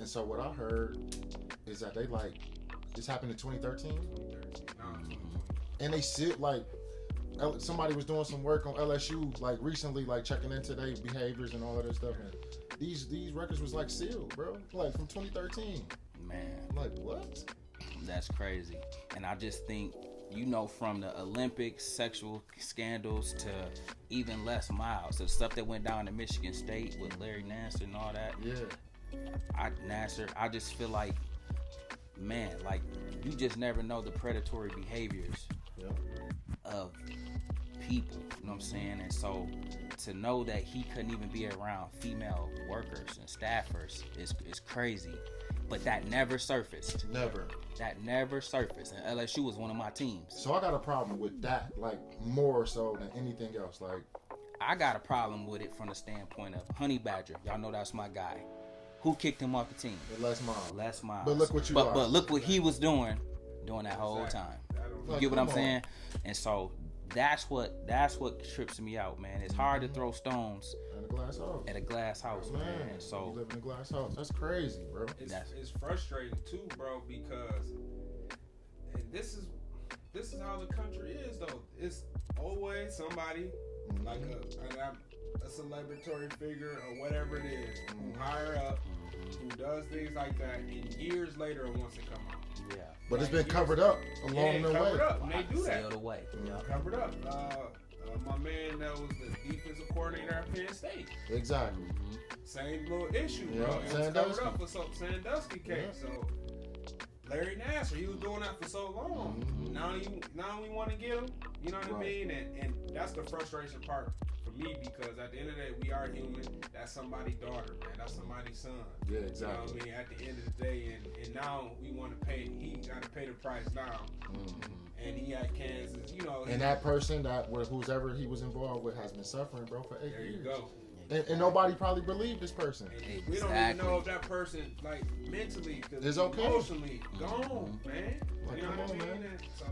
And so what I heard is that they like this happened in 2013. 2013. And they sit like somebody was doing some work on LSU like recently, like checking into their behaviors and all of that stuff. And these records was like sealed, bro. Like from 2013. Man, like what? That's crazy. And I just think, you know, from the Olympics, sexual scandals to even Les Miles, the stuff that went down in Michigan State with Larry Nassar and all that. Yeah. I just feel like, man, like you just never know the predatory behaviors of people, you know what I'm saying? And so to know that he couldn't even be around female workers and staffers is crazy. But that never surfaced. Never. That never surfaced. And LSU was one of my teams. So I got a problem with that, like more so than anything else. Like I got a problem with it from the standpoint of Honey Badger. Y'all know that's my guy. Who kicked him off the team? Les Miles. Les Miles. But look what you But look what he was doing that whole time. You Like, get what I'm come saying? on. And so that's what trips me out, man. It's hard to throw stones At a glass house. man. And so you live in a glass house. That's crazy, bro. It's frustrating too, bro, because this is how the country is, though. It's always somebody like a celebratory figure or whatever it is who higher up, who does things like that, and years later it wants to come out. yeah. But it's been covered up along the way. Covered up. And they do that. Sealed away. Yeah. Covered up. My man that was the defensive coordinator at Penn State. Exactly. Same little issue, Yeah, bro. It was Sandusky. covered up for some Sandusky case. Yeah. So Larry Nassar, he was doing that for so long. Now we want to get him. You know what I mean? And that's the frustration part for me, because at the end of the day, we are human. That's somebody's daughter, man. That's somebody's son. Yeah, You know exactly. what I mean? At the end of the day, and now we want to pay. He got to pay the price now. And he at Kansas, you know. And that person whoever he was involved with has been suffering, bro, for 8 years. There you go. And nobody probably believed this person. And we don't even know if that person, like, mentally, It's okay. emotionally gone, man. Like, you know come what I on, mean? man. And so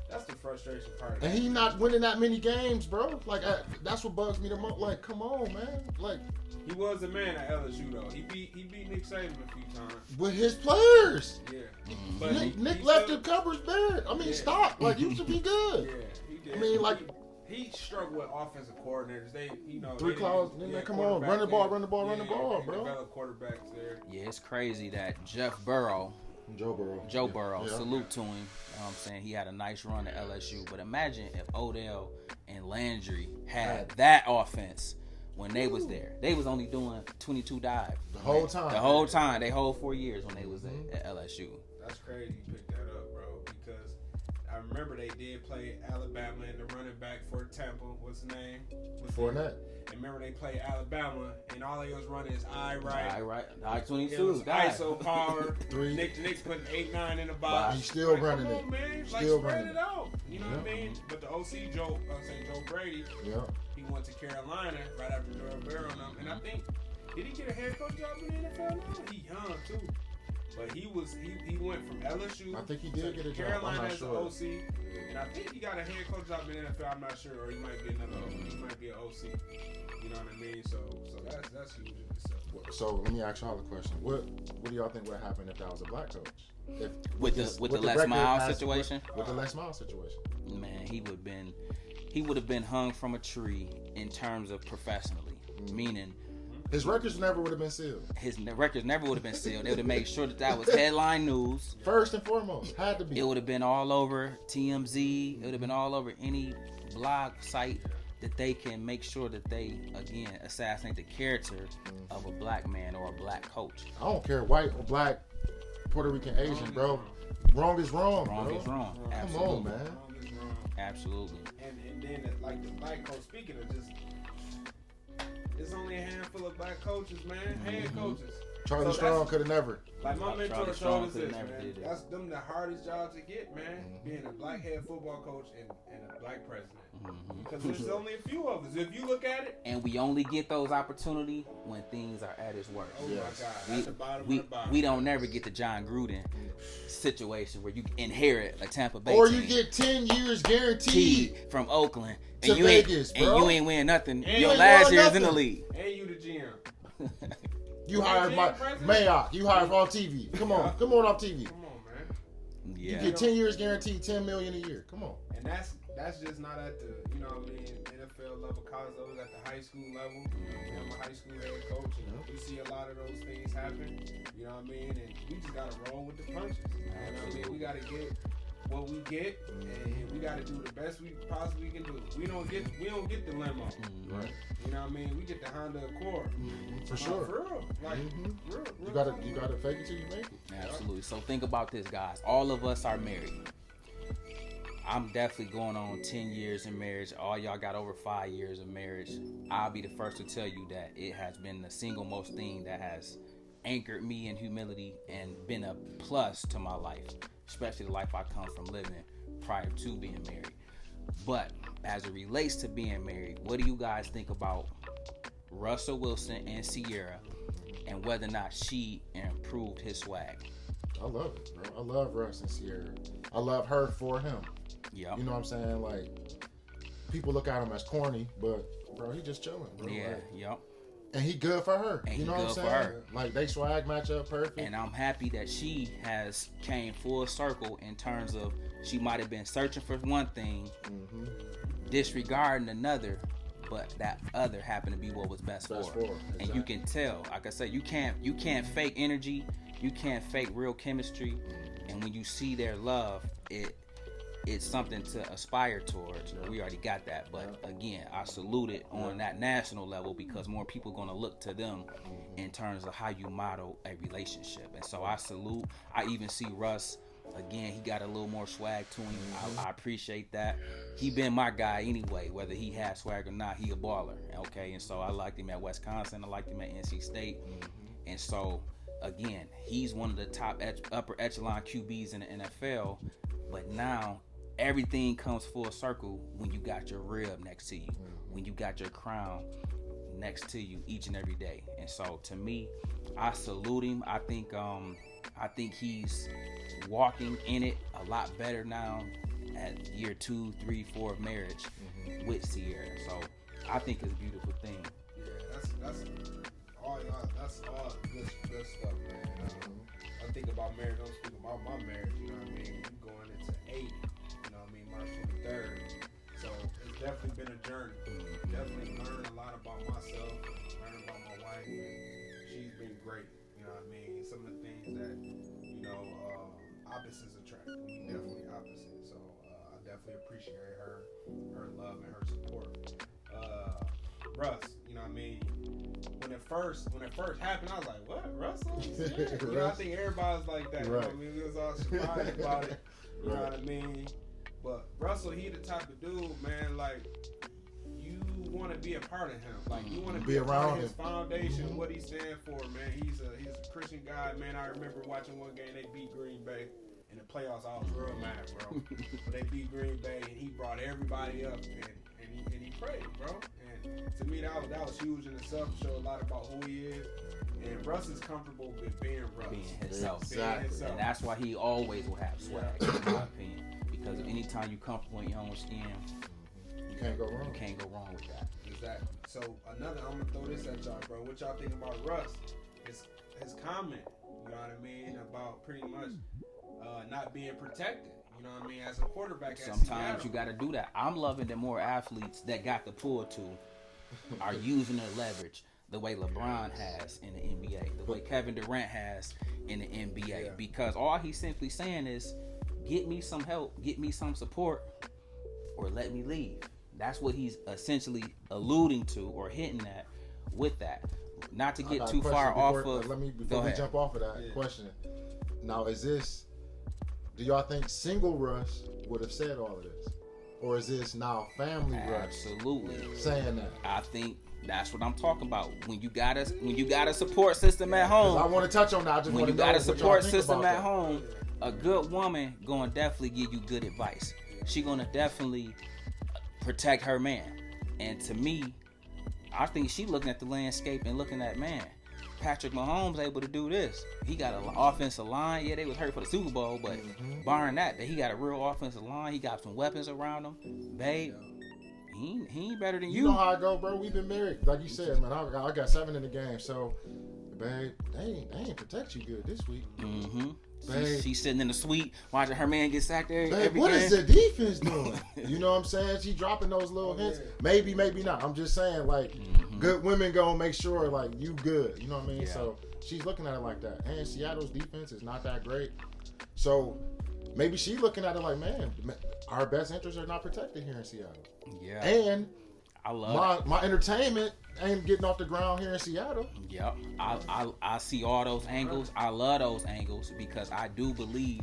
that's the frustration part. And he not winning that many games, bro. Like that's what bugs me the most. Like, come on, man. Like he was the man at LSU though. He beat Nick Saban a few times. with his players. Yeah. But Nick he left still, the cupboards bare. I mean, Yeah. stop. Like you should be good. Yeah, he did. I mean, like he struggled with offensive coordinators. They, you know, three claws. Come on, run the ball, run the ball, run the ball, bro. Develop quarterbacks there. Yeah, it's crazy that Joe Burrow, Yeah. salute to him. You know what I'm saying? He had a nice run at LSU. But imagine if Odell and Landry had that offense when they was there. They was only doing 22 dives. The whole time. The whole time. They whole 4 years when they was at LSU. That's crazy you picked that up, bro, because I remember they did play Alabama and the running back for Tampa, what's his name? Fournette. And remember they played Alabama and all they was running is I 22. It was guys. ISO power. Three. Nick's putting 8-9 in the box. He's still running come it. on, man. Still Spread running it out. You know what I mean? But the OC Joe Brady, Yeah. he went to Carolina right after Joe Burrow and them. And I think, did he get a head coach job in the NFL now? He young too. But he went from LSU. I think he did get a job. Carolina I'm not as sure. an OC, and I think he got a head coach job in the NFL. I'm not sure, or he might be another. He might be an OC. You know what I mean? So that's huge in itself. So let me ask y'all a question. What do y'all think would happen if that was a black coach? If With the Les Miles situation? With the Les Miles situation. Man, he would have been hung from a tree in terms of professionally, meaning His records never would have been sealed. his records never would have been sealed. They would have made sure that was headline news. First and foremost, had to be. It would have been all over TMZ. It would have been all over any blog site that they can make sure that they, again, assassinate the character of a black man or a black coach. I don't care, white or black, Puerto Rican, Asian, bro. Wrong is wrong, Wrong bro. is wrong. Come Absolutely. on, man. Wrong is wrong. Absolutely. And then like the black coach, speaking of just, there's only a handful of black coaches, man, head coaches. Charlie So Strong that's- could have never. Like my mentor Charlie told us Strong this, never man. did it. That's them the hardest jobs to get, man. Being a black head football coach and a black president. Because there's only a few of us. If you look at it, And we only get those opportunities when things are at its worst. oh Yes. my God, that's the bottom of We the bottom. we don't never get the John Gruden situation where you inherit a Tampa Bay Or team you get 10 years guaranteed. from Oakland To and you Vegas, ain't bro. and you ain't win nothing. And Your you last won year's in the nothing. league. And you the GM. You hired Mayock. You hired off TV. Come on off TV. Come on, man. Yeah. You get 10 years guaranteed, $10 million a year. Come on. And that's just not at the, you know what I mean, NFL level, college level, at the high school level. I'm a high school head coach, and you see a lot of those things happen. You know what I mean? And we just gotta roll with the punches. You know what I mean? We gotta get what we get, and we gotta do the best we possibly can do. We don't get the limo. Right. You know what I mean? We get the Honda Accord. For sure. For real. Like, real. You gotta fake it till you make it. Absolutely. So think about this, guys. All of us are married. I'm definitely going on 10 years in marriage. All y'all got over 5 years of marriage. I'll be the first to tell you that it has been the single most thing that has anchored me in humility and been a plus to my life, especially the life I come from living prior to being married. But as it relates to being married, what do you guys think about Russell Wilson and Ciara and whether or not she improved his swag? I love it, bro. I love Russ and Ciara. I love her for him. Yeah. You know what I'm saying? Like, people look at him as corny, but bro, he just chilling, bro. Yeah, like, yep. And he good for her. And you know he what I'm good saying? for her. Like, they swag match up perfect. And I'm happy that she has came full circle in terms of she might have been searching for one thing, disregarding another, but that other happened to be what was best for her. Exactly. And you can tell, like I said, you can't fake energy, you can't fake real chemistry, and when you see their love, it's something to aspire towards. We already got that, but again, I salute it on that national level because more people are going to look to them in terms of how you model a relationship. And so I salute. I even see Russ, again, he got a little more swag to him. I appreciate that. He been my guy anyway, whether he has swag or not, he a baller, okay? And so I liked him at Wisconsin, I liked him at NC State. And so, again, he's one of the top upper echelon QBs in the NFL, but now everything comes full circle when you got your rib next to you, when you got your crown next to you each and every day. And so to me, I salute him. I think he's walking in it a lot better now at year 2, 3, 4 of marriage with Ciara. So I think it's a beautiful thing. Yeah, that's all good stuff, man. I think about marriage, I'm speaking about my marriage, you know what I mean? We going into 8, you know what I mean, March 23rd. So it's definitely been a journey. Definitely learned a lot about myself, learned about my wife, and she's been great, you know what I mean? Some of the things that, you know, opposites attract. We definitely opposite. So I definitely appreciate her love and her support. Russ, you know what I mean? When it first happened, I was like, what? Russell? You know, I think everybody was like that. Right. You know what I mean? We was all surprised about it. You know what I mean? But Russell, he the type of dude, man, like, you want to be a part of him. Like, you want to be around his foundation, what he stands for, man. He's a Christian guy, man. I remember watching one game, they beat Green Bay. In the playoffs, I was real mad, bro. But they beat Green Bay, and he brought everybody up, and he prayed, bro. And to me, that was huge in itself. Show a lot about who he is. And Russ is comfortable with being Russ. Being himself. Exactly. And that's why he always will have swag, in my opinion. Because anytime you comfortable in your own skin, you can't go wrong. You can't go wrong with that. Exactly. So I'm gonna throw this at y'all, bro. What y'all think about Russ? His comment, you know what I mean, about pretty much not being protected. You know what I mean? As a quarterback, sometimes you got to do that. I'm loving that more athletes that got the pull to are using their leverage the way LeBron has in the NBA, the way Kevin Durant has in the NBA. Because all he's simply saying is, get me some help, get me some support, or let me leave. That's what he's essentially alluding to or hinting at with that. Not to get too far off of. Before we jump off of that question. Now, do y'all think single Russ would have said all of this? Or is this now family Russ? Absolutely. Saying that. I think that's what I'm talking about. When you got a support system at home. I want to touch on that. When you got a support system at home, a good woman gonna definitely give you good advice. She gonna definitely protect her man. And to me, I think she looking at the landscape and looking at, man, Patrick Mahomes able to do this. He got an offensive line. Yeah, they was hurt for the Super Bowl, but barring that he got a real offensive line. He got some weapons around him. Babe, he ain't better than you. You know how I go, bro. We've been married. Like you said, man, I got 7 in the game. So babe, they ain't protect you good this week. Mm-hmm. Babe, She's sitting in the suite watching her man get sacked there. babe, every what game. is the defense doing? You know what I'm saying? She dropping those little hints. Yeah. Maybe, maybe not. I'm just saying, like, good women gonna make sure, like, you good. You know what I mean? Yeah. So she's looking at it like that. And Seattle's defense is not that great. So maybe she looking at it like, man, our best interests are not protected here in Seattle. Yeah. And I love my entertainment ain't getting off the ground here in Seattle. Yep. I see all those angles. I love those angles because I do believe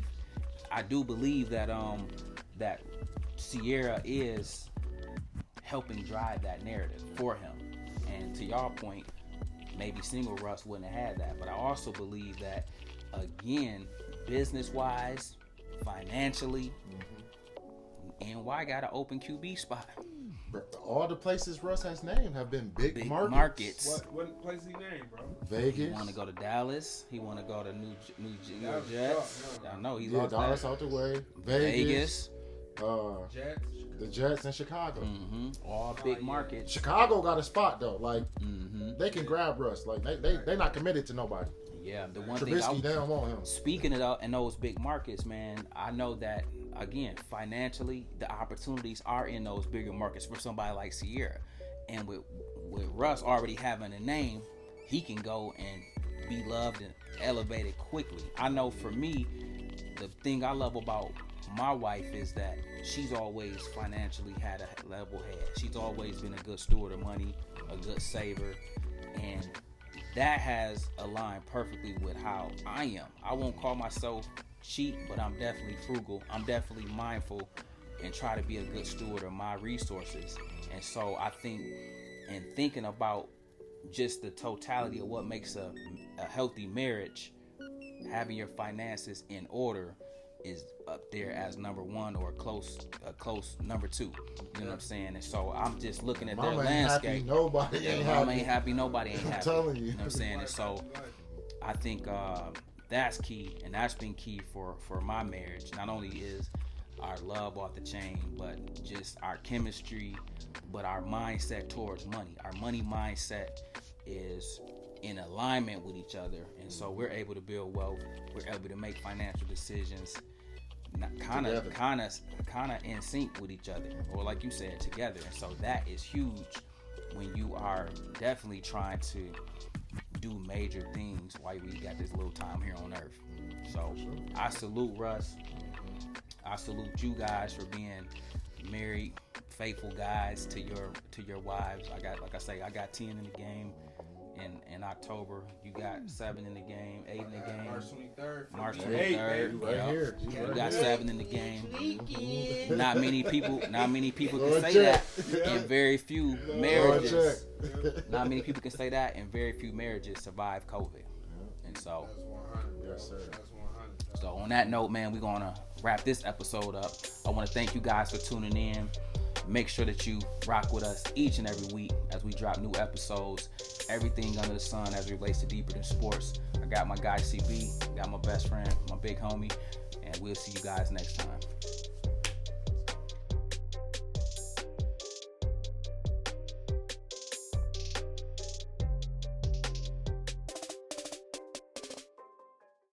that that Ciara is helping drive that narrative for him. And to y'all point, maybe single Russ wouldn't have had that. But I also believe that, again, business wise, financially, NY got an open QB spot. All the places Russ has named have been big markets. What place he named, bro? Vegas. He want to go to Dallas. He want to go to New Dallas, Jets. I know he Yeah, lost Dallas that. out the way. Vegas. Jets. The Jets in Chicago. All big markets. Chicago got a spot though. Like they can grab Russ. Like they not committed to nobody. Yeah, the one Trubisky, thing they don't want him. speaking of in those big markets, man, I know that again financially the opportunities are in those bigger markets for somebody like Ciara, and with Russ already having a name, he can go and be loved and elevated quickly. I know for me, the thing I love about my wife is that she's always financially had a level head. She's always been a good steward of money, a good saver, and that has aligned perfectly with how I am. I won't call myself cheap, but I'm definitely frugal. I'm definitely mindful and try to be a good steward of my resources. And so I think in thinking about just the totality of what makes a healthy marriage, having your finances in order is up there as number one or a close number two. You know what I'm saying? And so I'm just looking at Mama their ain't landscape. happy, nobody Yeah, ain't mama happy. ain't happy, nobody ain't I'm happy. telling you. You know what I'm saying? And so I think that's key, and that's been key for my marriage. Not only is our love off the chain, but just our chemistry, but our mindset towards money. Our money mindset is in alignment with each other, and so we're able to build wealth. We're able to make financial decisions, kind of in sync with each other, or like you said, together. And so that is huge when you are definitely trying to do major things while we got this little time here on earth. So I salute Russ. I salute you guys for being married, faithful guys to your wives. I got 10 in the game in October. You got 7 in the game, 8 in the game. March 23rd. Right here. You got 7 in the game. Not many people can say that in very few marriages. Not many people can say that, and very few marriages survive COVID. And so, That's 100. Yes, sir. That's 100. so on that note, man, we're gonna wrap this episode up. I want to thank you guys for tuning in. Make sure that you rock with us each and every week as we drop new episodes. Everything under the sun as it relates to deeper than sports. I got my guy CB, got my best friend, my big homie, and we'll see you guys next time.